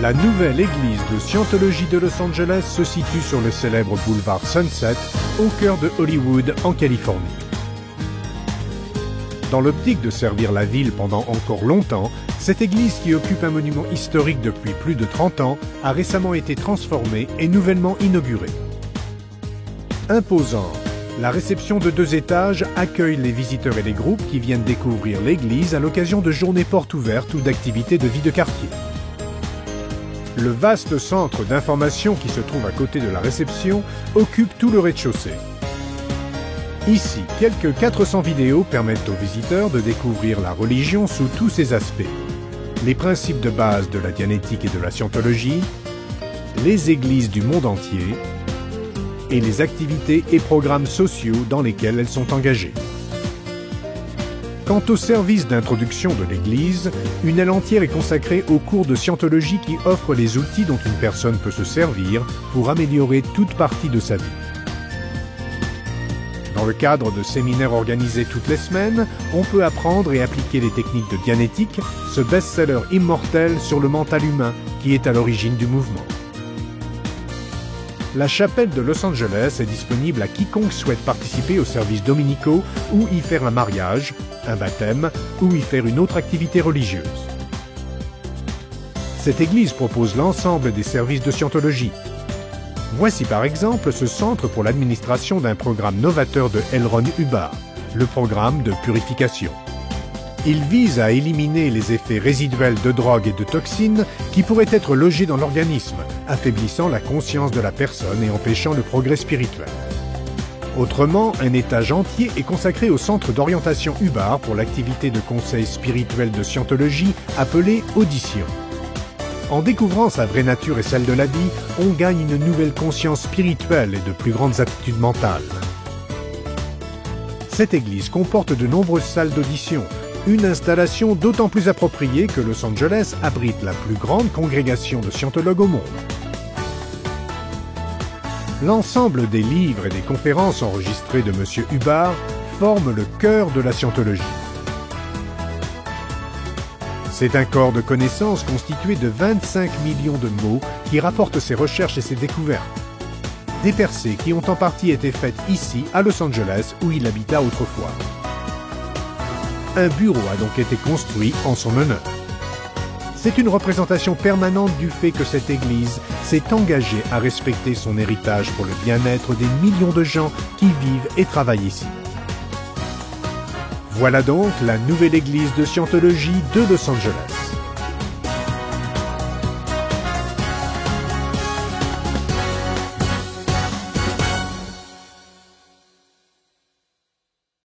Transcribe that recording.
La nouvelle église de Scientologie de Los Angeles se situe sur le célèbre boulevard Sunset, au cœur de Hollywood, en Californie. Dans l'optique de servir la ville pendant encore longtemps, cette église qui occupe un monument historique depuis plus de 30 ans a récemment été transformée et nouvellement inaugurée. Imposante, la réception de 2 étages accueille les visiteurs et les groupes qui viennent découvrir l'église à l'occasion de journées portes ouvertes ou d'activités de vie de quartier. Le vaste centre d'information qui se trouve à côté de la réception occupe tout le rez-de-chaussée. Ici, quelques 400 vidéos permettent aux visiteurs de découvrir la religion sous tous ses aspects. Les principes de base de la dianétique et de la scientologie, les églises du monde entier et les activités et programmes sociaux dans lesquels elles sont engagées. Quant au service d'introduction de l'Église, une aile entière est consacrée aux cours de scientologie qui offrent les outils dont une personne peut se servir pour améliorer toute partie de sa vie. Dans le cadre de séminaires organisés toutes les semaines, on peut apprendre et appliquer les techniques de dianétique, ce best-seller immortel sur le mental humain qui est à l'origine du mouvement. La chapelle de Los Angeles est disponible à quiconque souhaite participer aux services dominicaux ou y faire un mariage, un baptême ou y faire une autre activité religieuse. Cette église propose l'ensemble des services de scientologie. Voici par exemple ce centre pour l'administration d'un programme novateur de L. Ron Hubbard, le programme de purification. Il vise à éliminer les effets résiduels de drogues et de toxines qui pourraient être logés dans l'organisme, affaiblissant la conscience de la personne et empêchant le progrès spirituel. Autrement, un étage entier est consacré au centre d'orientation Hubbard pour l'activité de conseil spirituel de scientologie appelée Audition. En découvrant sa vraie nature et celle de la vie, on gagne une nouvelle conscience spirituelle et de plus grandes aptitudes mentales. Cette église comporte de nombreuses salles d'audition, une installation d'autant plus appropriée que Los Angeles abrite la plus grande congrégation de scientologues au monde. L'ensemble des livres et des conférences enregistrées de M. Hubbard forment le cœur de la scientologie. C'est un corps de connaissances constitué de 25 millions de mots qui rapportent ses recherches et ses découvertes. Des percées qui ont en partie été faites ici, à Los Angeles, où il habita autrefois. Un bureau a donc été construit en son honneur. C'est une représentation permanente du fait que cette Église s'est engagée à respecter son héritage pour le bien-être des millions de gens qui vivent et travaillent ici. Voilà donc la nouvelle Église de Scientologie de Los Angeles.